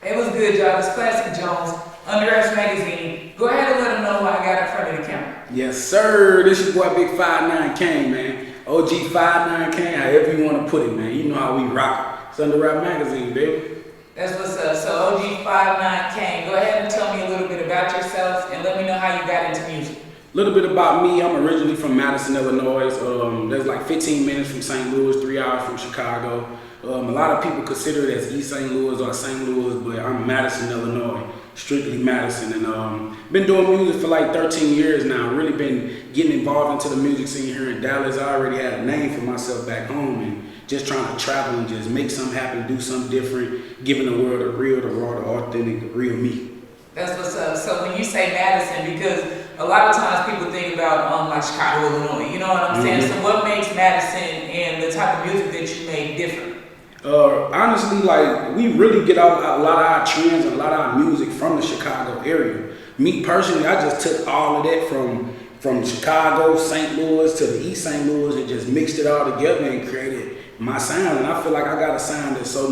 It was good, y'all. It's Classic Jones, Underage Magazine. Go ahead and let them know who I got in front of the camera. Yes, sir. This your boy Big 5'9" Kane, man. OG 5'9" Kane, however you want to put it, man. You know how we rock. It's Underage Magazine, baby. That's what's up. So OG 5'9" Kane, go ahead and tell me a little bit about yourself and let me know how you got into music. A little bit about me. I'm originally from Madison, Illinois. That's like 15 minutes from St. Louis, 3 hours from Chicago. A lot of people consider it as East St. Louis or St. Louis, but I'm Madison, Illinois, strictly Madison. And been doing music for like 13 years now. Really been getting involved into the music scene here in Dallas. I already had a name for myself back home and just trying to travel and just make something happen, do something different, giving the world the real, the raw, the authentic, the real me. That's what's up. So when you say Madison, because a lot of times people think about like Chicago, Illinois, you know what I'm saying? So what makes Madison and the type of music that you make different? Honestly, like, we really get out a lot of our trends and a lot of our music from the Chicago area. Me personally, I just took all of that from Chicago, St. Louis to the East St. Louis and just mixed it all together and created my sound. And I feel like I got a sound that's so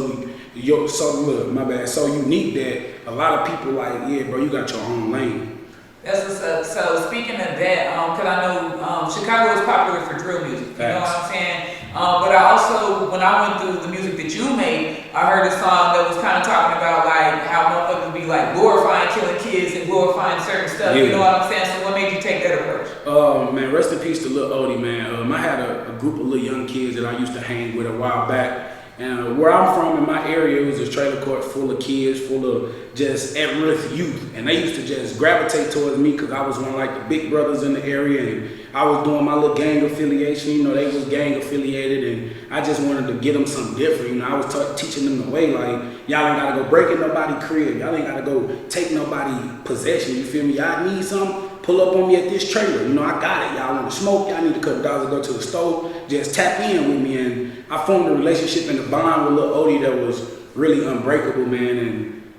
unique that a lot of people like, yeah, bro, you got your own lane. That's what's up. So speaking of that, because I know Chicago is popular for drill music, you know what I'm saying? But I also, when I went through the music that you made, I heard a song that was kind of talking about like how motherfuckers be like glorifying killing kids and glorifying certain stuff, you know what I'm saying? So what made you take that approach? Man, rest in peace to Lil Odie, man. I had a group of little young kids that I used to hang with a while back. And where I'm from, in my area, it was a trailer court full of kids, full of just at-risk youth. And they used to just gravitate towards me because I was one of like the big brothers in the area. And I was doing my little gang affiliation. You know, they was gang affiliated. And I just wanted to get them something different. You know, I was teaching them the way, like, y'all ain't got to go breaking nobody's crib. Y'all ain't got to go take nobody's possession. You feel me? Y'all need something? Pull up on me at this trailer. You know, I got it. Y'all want to smoke? Y'all need a couple dollars to go to the store. Just tap in with me. And I formed a relationship and a bond with Lil Odie that was really unbreakable, man. And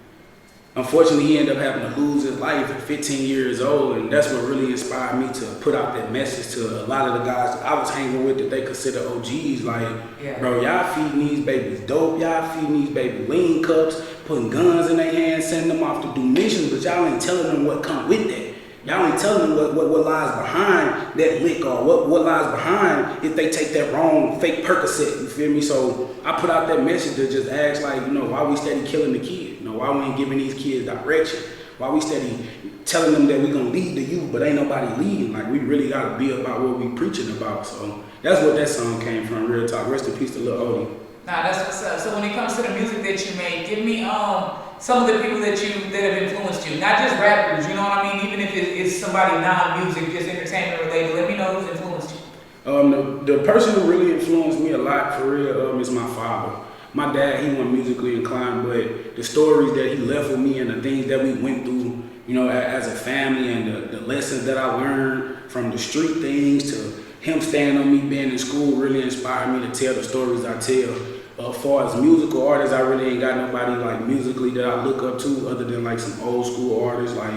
unfortunately, he ended up having to lose his life at 15 years old. And that's what really inspired me to put out that message to a lot of the guys that I was hanging with that they consider OGs. Like, bro, y'all feeding these babies dope. Y'all feeding these babies lean cups, putting guns in their hands, sending them off to do missions, but y'all ain't telling them what come with that. Y'all ain't telling them what lies behind that lick or what lies behind if they take that wrong fake Percocet, you feel me? So I put out that message to just ask, like, you know, why we steady killing the kids? You know, why we ain't giving these kids direction? Why we steady telling them that we gonna lead the youth, but ain't nobody leading? Like, we really gotta be about what we preaching about. So that's what that song came from, real talk. Rest in peace to Lil Odie. Nah, that's what's up. So when it comes to the music that you made, give me some of the people that have influenced you. Not just rappers, you know what I mean? Even if it's somebody non-music, just entertainment related, let me know who's influenced you. The person who really influenced me a lot, for real, is my father. My dad, he wasn't musically inclined, but the stories that he left with me and the things that we went through, you know, as a family, and the lessons that I learned from the street things to him staying on me being in school really inspired me to tell the stories I tell. As far as musical artists, I really ain't got nobody like musically that I look up to other than like some old school artists like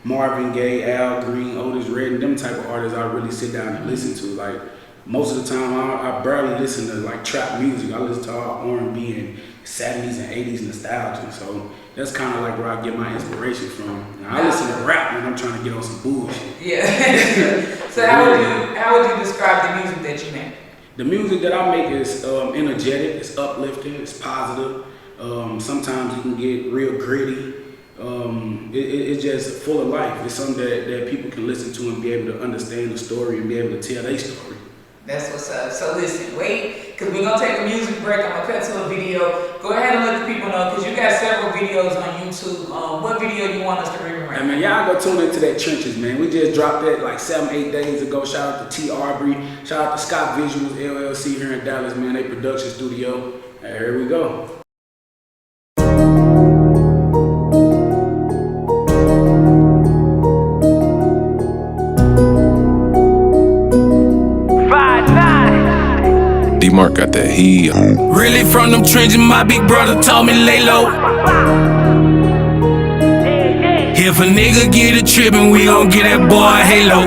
Marvin Gaye, Al Green, Otis Redding, them type of artists I really sit down and listen to. Like, most of the time I barely listen to like trap music. I listen to all R&B and 70s and 80s nostalgia. So that's kind of like where I get my inspiration from. Now, I listen to rap when I'm trying to get on some bullshit. Yeah. So how would you describe the music that you make? The music that I make is energetic, it's uplifting, it's positive. Sometimes it can get real gritty. It's just full of life. It's something that people can listen to and be able to understand the story and be able to tell their story. That's what's up. So listen, wait, because we're going to take a music break. I'm going to cut to a video. Go ahead and let the people know, because you got several videos on YouTube. What video you want us to remember? Hey man, y'all go tune into that Trenches, man. We just dropped that like 7-8 days ago. Shout out to T. Arbery. Shout out to Scott Visuals, LLC here in Dallas, man. They production studio. Hey, here we go. D-Mark got that heat. Really from them trenches, my big brother told me lay low. If a nigga get a trippin', we gon' get that boy a halo.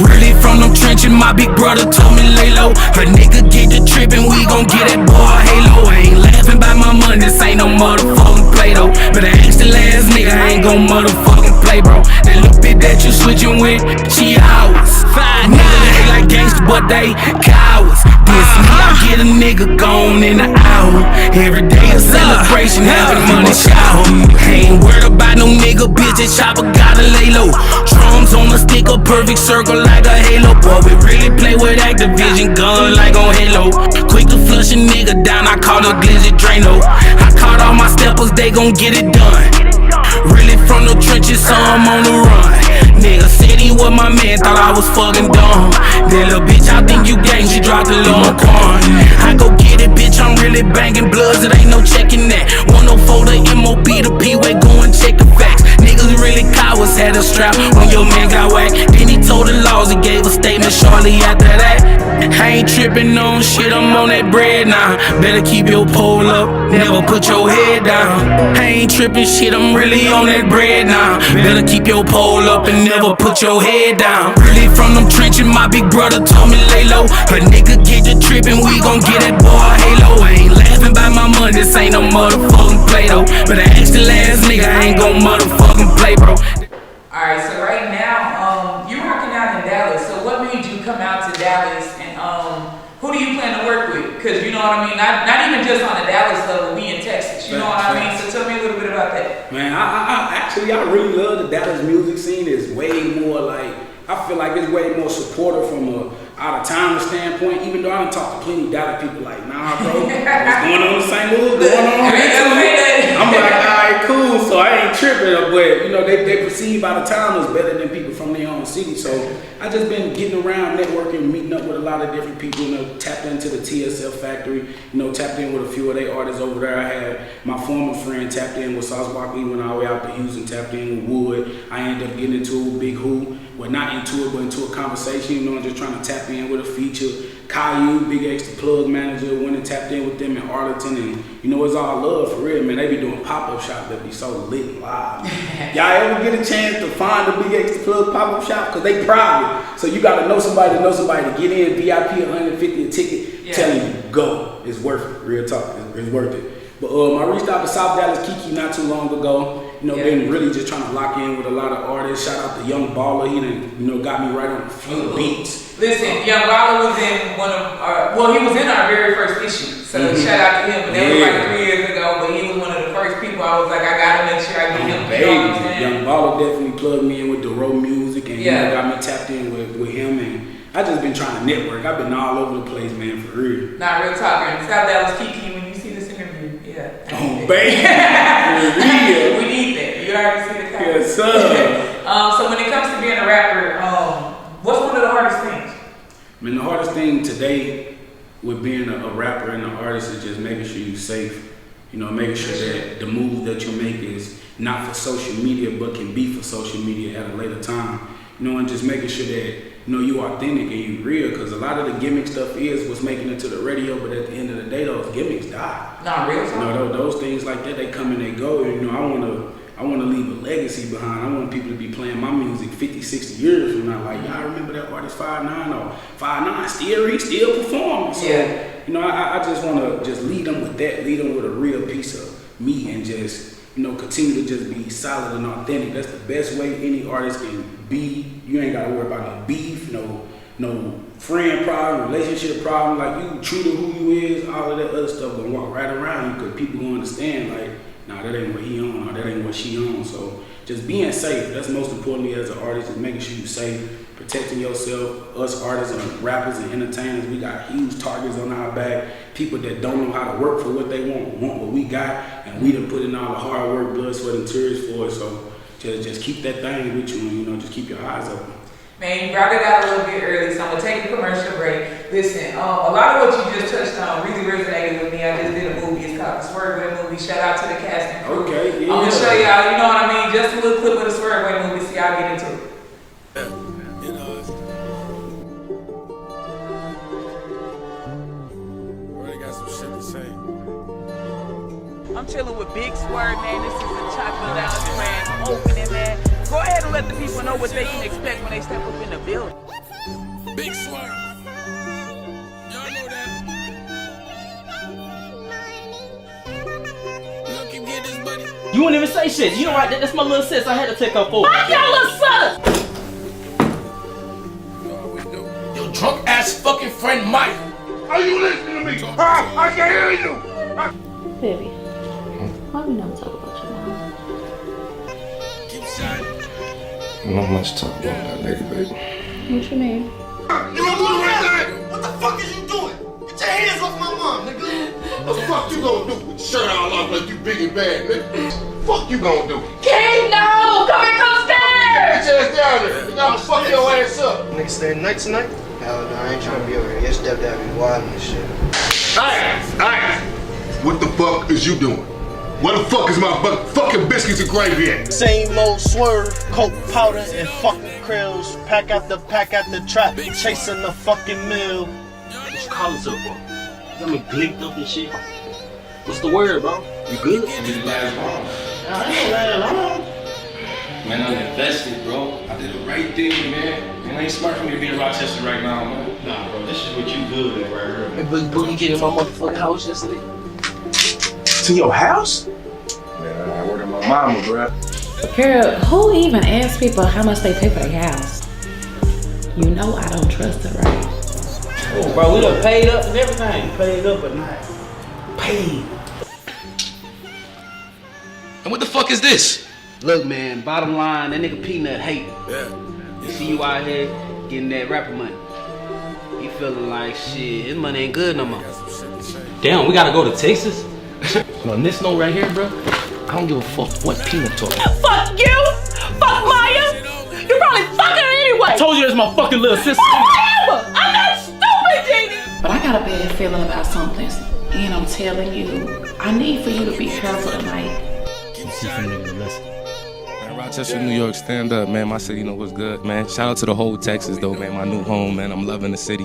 Really from them trenches, my big brother told me lay low. A nigga get the trippin'. trippin', we gon' get that boy halo. I ain't laughing by my money, this ain't no motherfucking play though. But I asked the last nigga, I ain't gon' motherfucking play, bro. That little bit that you switchin' with, she ours. Niggas they like gangsta, but they cowards. This me, I get a nigga gone in an hour. Every day a celebration, having money shower. Ain't worried about no nigga, bitch, that chopper gotta lay low. Drums on a stick, a perfect circle like a halo. Boy, we really play with Activision, gun like on Halo. Quick to flush a nigga down, I call it Glizzy Drano. I caught all my steppers, they gon' get it done. Really from the trenches, so I'm on the run. Nigga said he was my man, thought I was fucking dumb. That little bitch, I think you gang, she dropped a long coin. I go get it, bitch, I'm really banging bloods, it ain't no checking that. 104 the MOB, the P-way, go and check the facts. Niggas really cowards, had a strap when your man got whacked. Then he told the laws, he gave a statement shortly after that. I ain't tripping on shit, I'm on that bread now. Better keep your pole up, never put your head down. I ain't tripping shit, I'm really on that bread now. Better keep your pole up and never put your head down. Really from them trenches, my big brother told me lay low. A nigga get to tripping, we gon' get that boy halo. I ain't laughing by my money, this ain't no motherfucking play though. But I asked the last nigga, I ain't gon' motherfucking play, bro. Alright, so right now, you're working out in Dallas. So what made you come out to Dallas, and who do you plan to work with? Because you know what I mean, not even just on the Dallas level, we in Texas, you know what I mean? So tell me a little bit about that. Man, I really love the Dallas music scene. It's way more like, I feel like it's way more supportive from a out-of-town standpoint, even though I done talked to plenty of Dallas people like, nah bro, what's going on in St. Louis, going on I'm like, alright, cool, so I ain't tripping, but you know, they perceive out-of-towners better than people from their own city, so I just been getting around, networking, meeting up with a lot of different people, you know, tapped into the TSF factory, you know, tapped in with a few of their artists over there. I had my former friend tapped in with Sauce Barkley, went all the way out to Houston, tapped in with Wood. I ended up getting into it with Big Who. Well, not into it, but into a conversation, you know, I'm just trying to tap in with a feature. Caillou, Big X, the plug manager, went and tapped in with them in Arlington, and you know, it's all love for real, man. They be doing pop-up shops that be so lit and live. Y'all ever get a chance to find the Big X, the plug pop-up shop? Because they private, so you gotta know somebody to get in. VIP, $150 a ticket, telling you, go. It's worth it, real talk, it's worth it. But I reached out to South Dallas Kiki not too long ago. You know, been really just trying to lock in with a lot of artists. Shout out to Young Baller. He done, you know, got me right on a few beats. Listen, Young Baller was in one of our, well, he was in our very first issue. So shout out to him. But that was like 3 years ago, but he was one of the first people I was like, I gotta make sure I get him. Baby, you know what I'm saying? Young Baller definitely plugged me in with the road music, and you know, got me tapped in with him, and I just been trying to network. I've been all over the place, man, for real. Not real talk, man. South Dallas Kiki, when you see this interview, oh, baby. For real. We need that. You already see the time. Yes, sir. So when it comes to being a rapper, what's one of the hardest things? I mean, the hardest thing today with being a rapper and an artist is just making sure you're safe. You know, making sure that the move that you make is not for social media, but can be for social media at a later time. You know, and just making sure that, you know, you authentic and you real, because a lot of the gimmick stuff is what's making it to the radio, but at the end of the day, those gimmicks die. Not real. You know, those things like that, they come and they go. And, you know, I want to leave a legacy behind. I want people to be playing my music 50, 60 years from now. Like, y'all remember that artist 5'9" or 5'9" still performing. So, you know, I just want to just lead them with that, lead them with a real piece of me, and just, you know, continue to just be solid and authentic. That's the best way any artist can be. You ain't got to worry about no beef, no friend problem, relationship problem. Like, you true to who you is, all of that other stuff gonna walk right around you, because people gonna understand, like, nah, that ain't what he on, or that ain't what she on. So just being safe, that's most importantly as an artist, is making sure you're safe, protecting yourself. Us artists and rappers and entertainers, we got huge targets on our back. People that don't know how to work for what they want what we got, and we done put in all the hard work, blood, sweat, and tears for it. So just keep that thing with you, and, you know, just keep your eyes open. Man, you brought it out a little bit early, so I'm gonna take a commercial break. Listen, a lot of what you just touched on really resonated with me. I just did a movie. It's called the Swerve movie. Shout out to the cast and crew. Okay, yeah. I'm gonna show y'all, you know what I mean? Just a little clip of the Swerve movie, so y'all get into it. You know, already got some shit to say. I'm chilling with Big Swerve, man. This is the Chocolate Lounge Grand opening, man. Go ahead and let the people know what they can expect when they step up in the building. Big Swerve. Y'all know that. You wouldn't even say shit. You know what? That's my little sis. I had to take her forward. Fuck your little son! Your drunk ass fucking friend Mike. Are you listening to me? I can hear you. Baby, why we never talk about your mom? Keep shining. Not much talk about that lady, baby. What you mean? You don't do the right thing. What the fuck is you doing? Get your hands off my mom, nigga. What the fuck you gonna do with the shirt all off like you big and bad, nigga? Fuck you gonna do? King, no! Come here, come Get your ass down there. You gotta fuck your ass up. Niggas stay night tonight? Hell no, I ain't trying to be over here. Your stepdad be wild and shit. Hey! What the fuck is you doing? Where the fuck is my fucking biscuits and gravy at? Same old swerve, coke powder and fucking krills. Pack out the trap, chasing the fucking mill. What you calling so for? You got me glinked up and shit. What's the word, bro? You good? I ain't gonna long. Man, I'm invested, bro. I did the right thing, man. It ain't smart for me to be in Rochester right now, man. Nah, bro, this is what you good at right here. Hey, Boogie get in my motherfucking house yesterday. To your house? Man, I ordered my mama, bro. Girl, who even asks people how much they pay for their house? You know I don't trust her, right? Oh, bro, we done paid up and everything. Paid up at night. Paid. And what the fuck is this? Look, man, bottom line, that nigga Peanut hate. Yeah. You see you out here getting that rapper money. He feeling like shit, his money ain't good no more. Damn, we gotta go to Texas? On this note right here, bro, I don't give a fuck what Peanut talking. Fuck you! Fuck Maya! You probably fucking her anyway! I told you it's my fucking little sister. Whatever! I'm not stupid, Jeannie! But I got a bad feeling about something, and I'm telling you, I need for you to be careful tonight. Man, Rochester, New York, stand up, man. My city know what's good, man. Shout out to the whole Texas, though, man. My new home, man. I'm loving the city.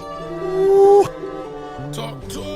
Talk to her.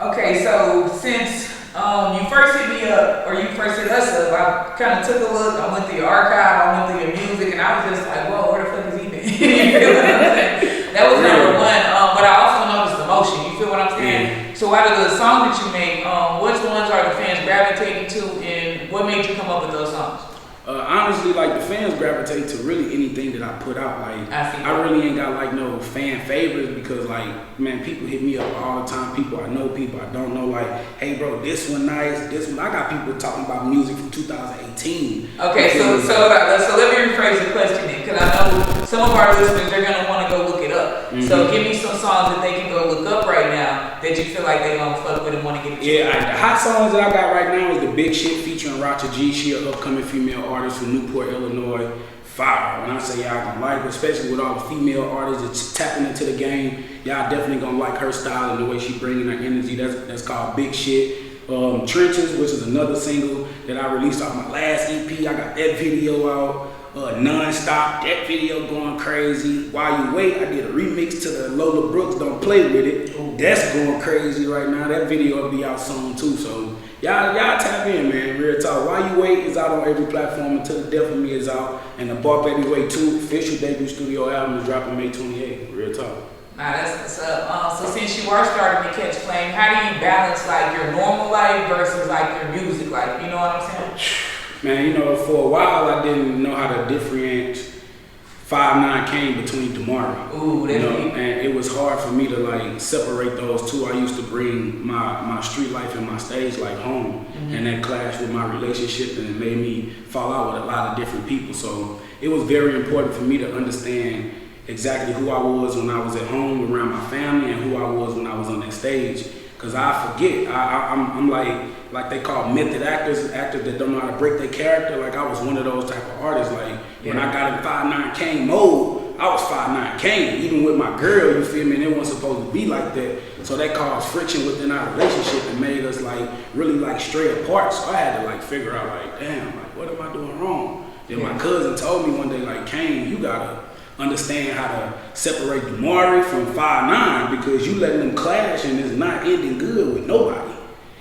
Okay, so since you first hit me up, or you first hit us up, I kind of took a look. I went through your archive, I went through your music, and I was just like, whoa, where the fuck has he been? You feel what I'm saying? That was number one. But I also noticed the motion. You feel what I'm saying? So out of the songs that you make, which ones are the fans gravitating to, and what made you come up with those songs? Honestly, like the fans gravitate to really anything that I put out. Like I really ain't got like no fan favorites because like man, people hit me up all the time. People I know, people I don't know. Like, hey bro, this one nice, this one. I got people talking about music from 2018. Okay, so let me rephrase the question then, because I know some of our listeners they're gonna want to go look it up. Mm-hmm. So give me some songs that they can go look up right now that you feel like they gonna fuck with and want to get into. Yeah, the hot songs that I got right now is the Big Shit featuring Racha G. She an upcoming female artist from Newport, Illinois. Fire. When I say y'all gonna like her, especially with all the female artists that's tapping into the game, y'all definitely gonna like her style and the way she bringing her energy. That's called Big Shit. Trenches, which is another single that I released off my last EP. I got that video out. Non-stop, that video going crazy. While You Wait, I did a remix to the Lola Brooks Don't Play With It. That's going crazy right now. That video will be out soon too. So y'all tap in, man. Real talk. While You Wait is out on every platform. Until the Death of Me is out. And the Bar Baby Way 2 official debut studio album is dropping May 28th. Real talk. Nah, that's what's up. So since you are starting to catch flame, how do you balance like your normal life versus like your music life? You know what I'm saying? Man, you know, for a while I didn't know how to differentiate 5'9" Kane between tomorrow. Ooh, that's deep. And it was hard for me to like separate those two. I used to bring my street life and my stage life home, and that clashed with my relationship, and it made me fall out with a lot of different people. So it was very important for me to understand exactly who I was when I was at home around my family and who I was when I was on that stage. Cause I forget. I'm like they call method actors that don't know how to break their character. Like I was one of those type of artists. Like when I got in 5'9" Kane mode, I was 5'9" Kane. Even with my girl, you feel me? And it wasn't supposed to be like that. So that caused friction within our relationship and made us like really like stray apart. So I had to like figure out like, damn, like what am I doing wrong? Then my cousin told me one day like, Kane, you gotta understand how to separate Damari from 5'9" because you letting them clash and it's not ending good with nobody.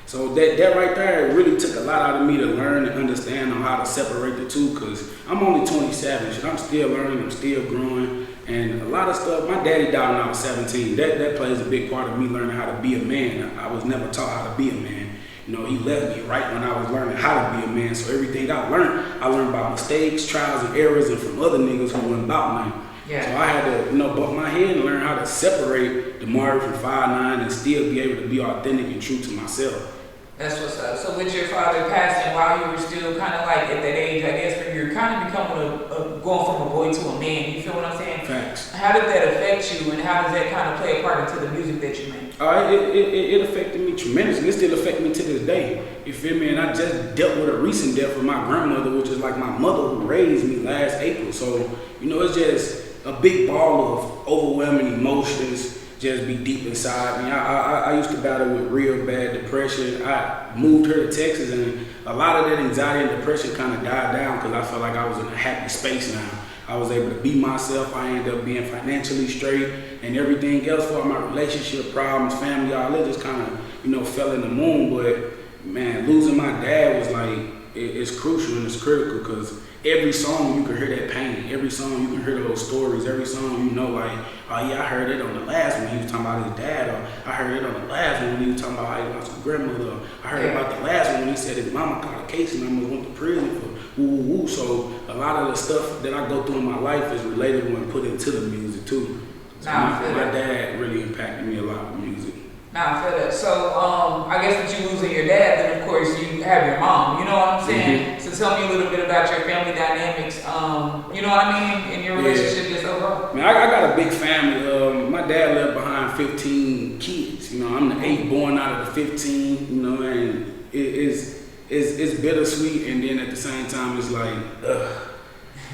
So that right there, it really took a lot out of me to learn and understand on how to separate the two because I'm only 27, so I'm still learning, I'm still growing. And a lot of stuff, my daddy died when I was 17. That plays a big part of me learning how to be a man. I was never taught how to be a man. You know, he left me right when I was learning how to be a man. So everything I learned about mistakes, trials and errors, and from other niggas who wasn't about nothing. Yeah. So I had to, bump my head and learn how to separate Damari from 5'9" and still be able to be authentic and true to myself. That's what's up. So with your father passing while you were still kind of like at that age, I guess, where you're kind of becoming going from a boy to a man, you feel what I'm saying? Facts. How did that affect you and how does that kind of play a part into the music that you make? It affected me tremendously. It still affects me to this day. You feel me? And I just dealt with a recent death of my grandmother, which is like my mother who raised me last April. So, it's just a big ball of overwhelming emotions. Just be deep inside me. I used to battle with real bad depression. I moved here to Texas and a lot of that anxiety and depression kind of died down because I felt like I was in a happy space now. I was able to be myself. I ended up being financially straight and everything else for my relationship problems, family, all that just kind of, fell in the moon. But man, losing my dad was like, it's crucial and it's critical because every song you can hear that pain. Every song you can hear those stories. Every song like, oh yeah, I heard it on the last one. He was talking about his dad. Or I heard it on the last one when he was talking about how he lost his grandmother. Or I heard about the last one when he said his mama caught a case and almost went to prison for woo woo woo. So a lot of the stuff that I go through in my life is relatable and put into the music too. So my dad really impacted me a lot with music. Nah, I feel that. So, I guess with you losing your dad, then of course you have your mom. You know what I'm saying? So tell me a little bit about your family dynamics. You know what I mean? In your relationship just overall. Man, I got a big family. My dad left behind 15 kids. I'm the 8th born out of the 15. And it's bittersweet, and then at the same time it's like, ugh.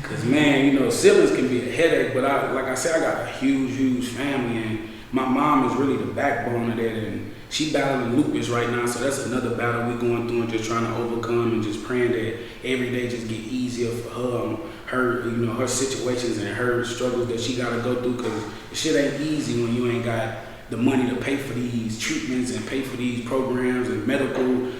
Cause man, siblings can be a headache. But like I said, I got a huge family and. My mom is really the backbone of that, and she battling lupus right now, so that's another battle we're going through and just trying to overcome and just praying that every day just get easier for her, her situations and her struggles that she got to go through, because shit ain't easy when you ain't got the money to pay for these treatments and pay for these programs and medical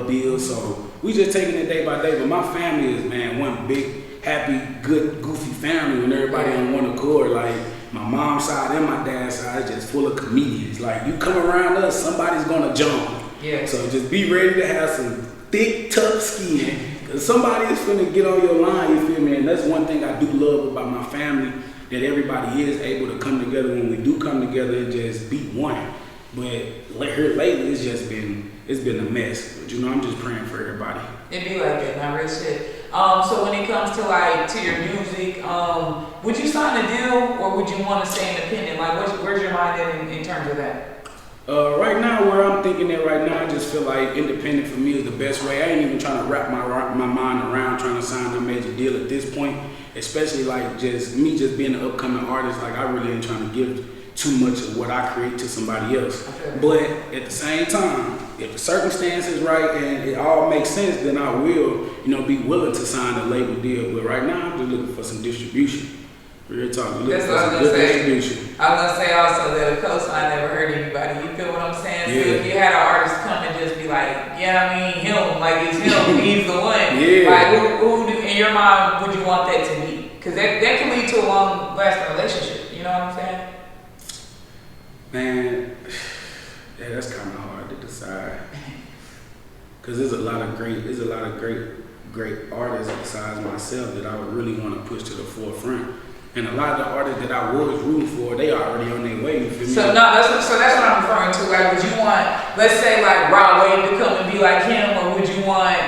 bills. So we just taking it day by day, but my family is, man, one big, happy, good, goofy family when everybody on one accord, like. My mom's side and my dad's side is just full of comedians. Like, you come around us, somebody's gonna jump. Yeah. So just be ready to have some thick, tough skin. Cause somebody is gonna get on your line, you feel me? And that's one thing I do love about my family, that everybody is able to come together when we do come together and just be one. But here lately, it's been a mess. But I'm just praying for everybody. It be like that, not real shit. So when it comes to your music, would you sign a deal or would you want to stay independent? Like, where's your mind at in terms of that? Right now, where I'm thinking that right now, I just feel like independent for me is the best way. I ain't even trying to wrap my mind around trying to sign a major deal at this point, especially like just being an upcoming artist. Like, I really ain't trying to give too much of what I create to somebody else. Okay. But at the same time, if the circumstance is right and it all makes sense, then I will, be willing to sign a label deal. But right now, I'm just looking for some distribution. Real talk, looking for some good distribution. I was gonna say also that a co-sign never hurt anybody. You feel what I'm saying? Yeah. So if you had an artist come and just be like, him, like it's him, he's the one. Yeah. Like who in your mind would you want that to be? Because that can lead to a long-lasting relationship. You know what I'm saying? Man, yeah, that's kind of hard to decide. Cause there's a lot of great artists besides myself that I would really want to push to the forefront. And a lot of the artists that I was rooting for, they already on their way. You feel me? So that's what I'm referring to. Like, would you want, let's say, like Rod Wave to come and be like him, or would you want,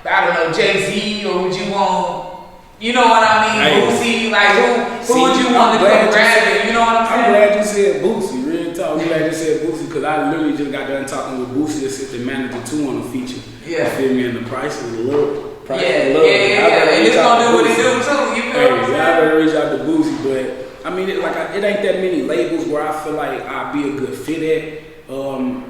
I don't know, Jay-Z, or would you want, you know what I mean, Boosie? Like, who would you want to come grab it? You know what I'm saying? I'm glad you said Boosie, real real talk. We like to say Boosie because I literally just got done talking with Boosie, assistant manager 2 on the feature. Yeah. You feel me? And the price is low. Yeah. And it's gonna do what it do too. You feel me? I better reach out to Boosie, but I mean, it ain't that many labels where I feel like I'd be a good fit at.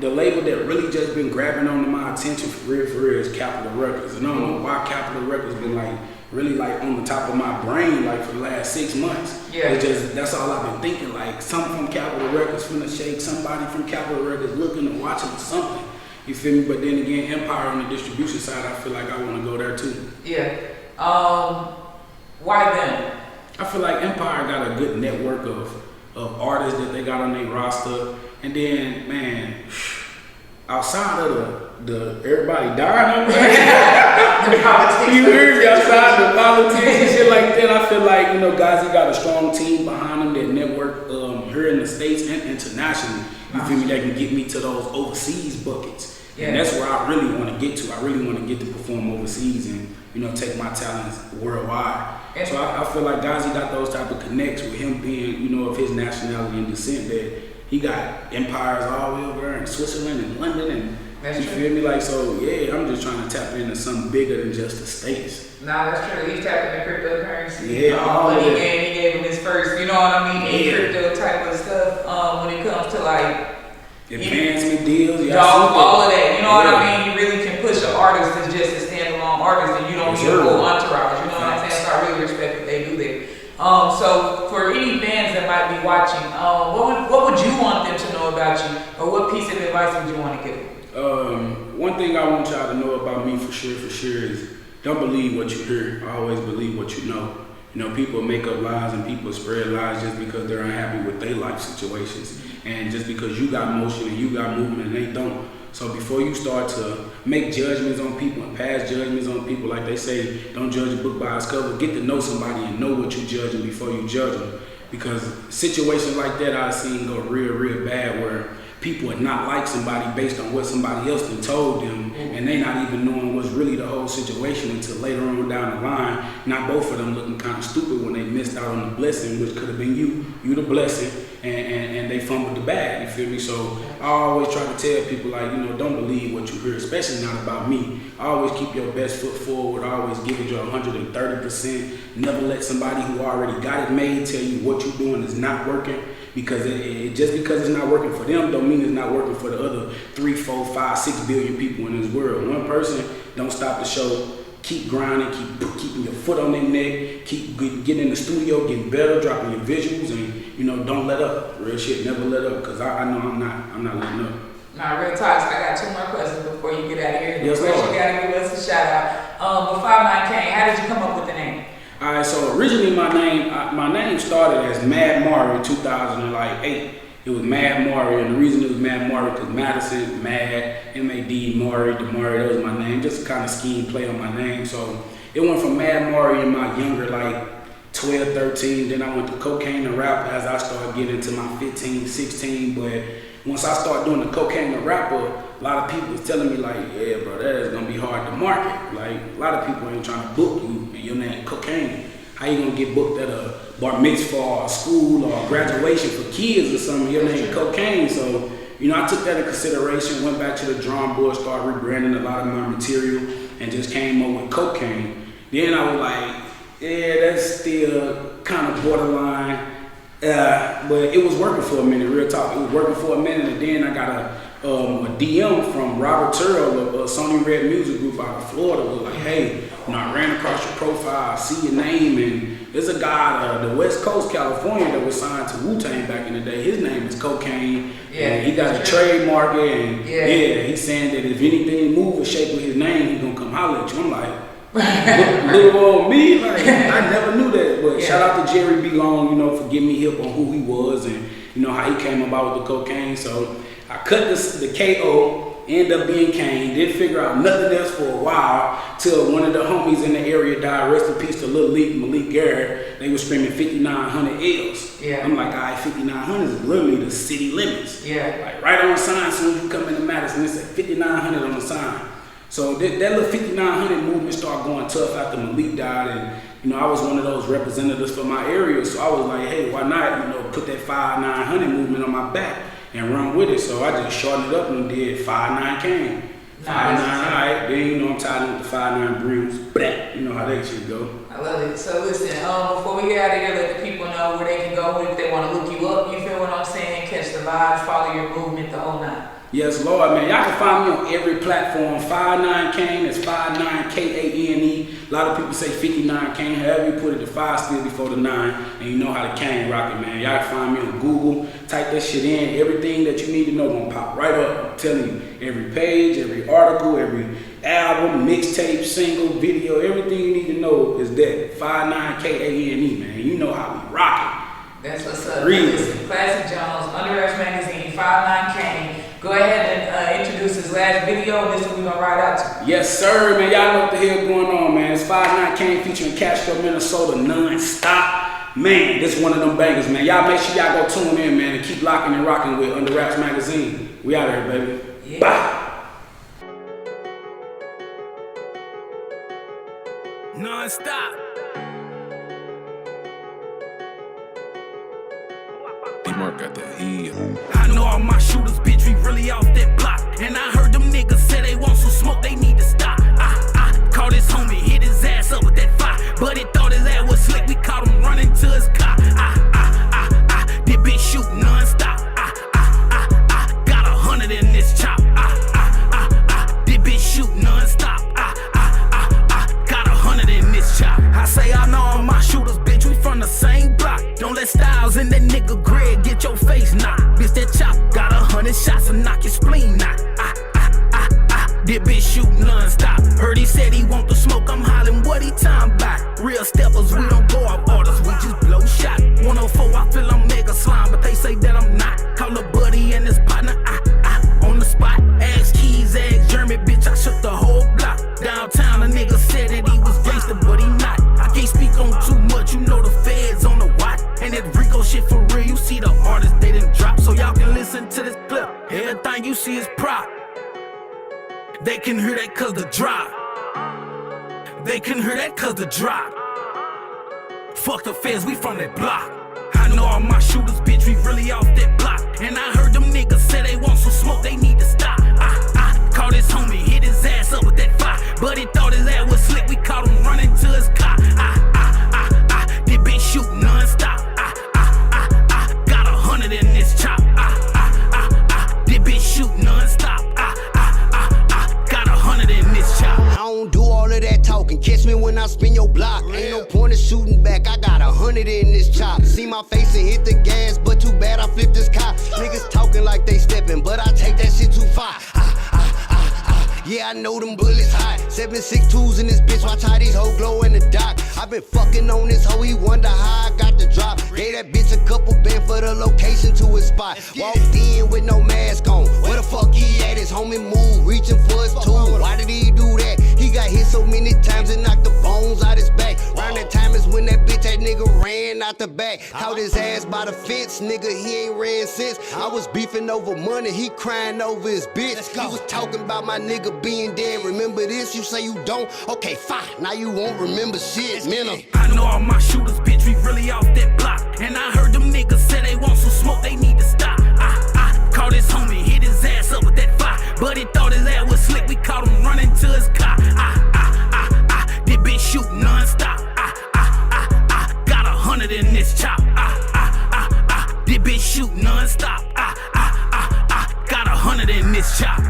The label that really just been grabbing onto my attention for real is Capitol Records, and I don't know why Capitol Records been like really like on the top of my brain like for the last 6 months. Yeah. It's just that's all I've been thinking. Like something from Capitol Records finna shake, somebody from Capitol Records looking and watching or something. You feel me? But then again, Empire on the distribution side, I feel like I want to go there too. Yeah. Why them? I feel like Empire got a good network of artists that they got on their roster. And then, man, outside of the everybody dying over there, you hear me, outside the politics and shit like that, I feel like, you know, guys, he got a strong team behind him that network here in the States and internationally. You feel me? That can get me to those overseas buckets. Yeah. And that's where I really want to get to. I really want to get to perform overseas and, you know, take my talents worldwide. And so I feel like Gazi got those type of connects with him being, you know, of his nationality and descent, that he got empires all the way over there in Switzerland and London, and that's you true. feel me? Like, so yeah, I'm just trying to tap into something bigger than just the States. Nah, that's true. He's tapping into cryptocurrency. Yeah, he gave him his first, you know what I mean, crypto type of stuff. When it comes to like advancement deals, all of that. You know what I mean? You really can push an artist that's just a standalone artist, and you don't need a whole entourage. You know what I'm saying? So I really respect what they do there. So for any fans that might be watching, what would you want them to know about you, or what piece of advice would you want to give them? One thing I want y'all to know about me for sure is don't believe what you hear. Always believe what you know. You know, people make up lies and people spread lies just because they're unhappy with their life situations. And just because you got motion and you got movement and they don't. So before you start to make judgments on people and pass judgments on people, like they say, don't judge a book by its cover, get to know somebody and know what you're judging before you judge them. Because situations like that I've seen go real bad, where people would not like somebody based on what somebody else done told them, and they not even knowing what's really the whole situation until later on down the line. Not both of them looking kind of stupid when they missed out on the blessing, which could have been you the blessing, and they fumbled the bag, you feel me? So I always try to tell people, like, you know, don't believe what you hear, especially not about me. I always keep your best foot forward, I always give it your 130%. Never let somebody who already got it made tell you what you're doing is not working. Because just because it's not working for them don't mean it's not working for the other 3, 4, 5, 6 billion people in this world. One person don't stop the show. Keep grinding, keep keeping your foot on their neck, keep getting in the studio, getting better, dropping your visuals, and, you know, don't let up. Real shit, never let up, because I know I'm not letting up. Nah, real talk. I got 2 more questions before you get out of here. Yes, First, you gotta give us a shout out. With 5'9" Kane, how did you come up with the name? Alright, so originally my name started as Mad Mari in 2008. It was Mad Mari, and the reason it was Mad Mari because Madison, Mad, M-A-D, Mari, Damari, that was my name. Just a kind of scheme play on my name. So it went from Mad Mari in my younger, like 12, 13. Then I went to cocaine and rap as I started getting into my 15, 16. But once I started doing the cocaine and rapper, a lot of people was telling me, like, yeah, bro, that is gonna be hard to market. Like, a lot of people ain't trying to book you and your name cocaine. How you gonna get booked at a bar mitzvah or a school or a graduation for kids or something? Your name cocaine. So, you know, I took that into consideration, went back to the drawing board, started rebranding a lot of my material, and just came up with cocaine. Then I was like, yeah, that's still kind of borderline. But it was working for a minute, real talk. It was working for a minute, and then I got a DM from Robert Turrell of Sony Red Music Group out of Florida. Was like, hey, you know, I ran across your profile, I see your name, and there's a guy out of the West Coast, California, that was signed to Wu-Tang back in the day. His name is Cocaine. Yeah, and he got a trademark, and yeah, he's saying that if anything move or shake with his name, he's gonna come holler at you. I'm like, little old me, like, I never knew that. But shout out to Jerry B. Long, you know, for getting me hip on who he was and, you know, how he came about with the cocaine. So I cut the K.O., ended up being Kane, didn't figure out nothing else for a while, till one of the homies in the area died. Rest in peace to Lil Malik Garrett. They were screaming 5,900 L's. Yeah. I'm like, all right, 5,900 is literally the city limits. Yeah. Like right on the sign, as soon as you come into Madison, it said 5,900 on the sign. So that little 5900 movement started going tough after Malik died, and you know, I was one of those representatives for my area, so I was like, hey, why not, you know, put that 5900 movement on my back and run with it. So I just shortened it up and did 59 Kane. 59, alright, then you know I'm tied in with the 59 brims, you know how that shit go. I love it. So listen, before we get out of here, let the people know where they can go if they want to look you up. You feel what I'm saying? Catch the vibes, follow your movement, the whole nine. Yes, Lord, man. Y'all can find me on every platform. 59 Kane, that's 59 Kane. A lot of people say 59 Kane. However you put it, the 5 still before the 9, and you know how the Kane rock it, man. Y'all can find me on Google. Type that shit in. Everything that you need to know gonna pop right up. I'm telling you, every page, every article, every album, mixtape, single, video, everything you need to know is that 59 Kane, man. You know how we rock it. That's what's up. Listen, Classic Jones, Under Wraps Magazine, 59 Kane. Go ahead and introduce his last video, and this one we're gonna ride out to. Yes, sir, man. Y'all know what the hell going on, man. It's 59 Kane featuring Castro, Minnesota, non-stop. Man, this one of them bangers, man. Y'all make sure y'all go tune in, man, and keep locking and rocking with Under Wraps Magazine. We out here, baby. Yeah. Bye. Non-stop. D-Mark got the heat. I know all my shooters, bitch, we really off that block. And I heard them niggas say they want some smoke, they need to stop. I caught his homie, hit his ass up with that fire. But he thought his ass was slick, we caught him running to his car. This bitch shoot non-stop. Got 100 in this chop. This bitch shoot non-stop. Got 100 in this chop. I say I know all my shooters, bitch, we from the same block. Don't let Styles and that nigga Greg get your face knocked. Bitch, that chop got 100 shots and knock your spleen knock. This bitch shoot non-stop. Heard he said he want the smoke, I'm hollering what he time about. Real steppers, we don't go off orders, we just blow shot. 104, I feel I'm mega slime, but they say that I'm not. Call a buddy and his partner, on the spot. Ass keys, ass German, bitch, I shook the whole block. Downtown, a nigga said that he was gangster, but he not. I can't speak on too much, you know the feds on the watch. And that Rico shit for real, you see the artists, they done drop. So y'all can listen to this clip, everything you see is prop. They can hear that cause the drop. They can hear that cause the drop. Fuck the feds, we from that block. I know all my shooters, bitch, we really off that block. And I heard them niggas say they want some smoke, they need to stop. Caught his homie, hit his ass up with that fire. But he thought his ass was slick, we caught him running to his car. This bitch shoot non-stop. Got 100 in this chop. This bitch shoot non-stop. Got 100 in this chop. I don't do all of that talking. Catch me when I spin your block. Ain't no point in shooting back. I got 100 in this chop. See my face and hit the gas, but too bad I flipped this cop. Niggas talking like they stepping, but I take that shit too far. Yeah, I know them bullets hot. 7.62s in this bitch, watch how these hoes glow in the dock. I been fucking on this hoe, he wonder how I got the drop. Gave that bitch a couple band for the location to his spot. Walked in with no mask on. Where the fuck he at? His homie moved, reaching for his tool. Why did he do that? He got hit so many times and knocked the bones out his back. Round that time is when that bitch, that nigga ran out the back. Caught his ass by the fence, nigga, he ain't ran since. I was beefing over money, he crying over his bitch. He was talking about my nigga being dead. Remember this? You say you don't? Okay, fine. Now you won't remember shit, man. I know all my shooters, bitch, we really off that block. And I heard them niggas say they want some smoke, they need to stop. Caught his homie, hit his ass up with that fire. But he thought his ass was slick, we caught him running to his car. This bitch shoot non-stop. Got 100 in this chop. This bitch shoot non-stop. Got 100 in this chop.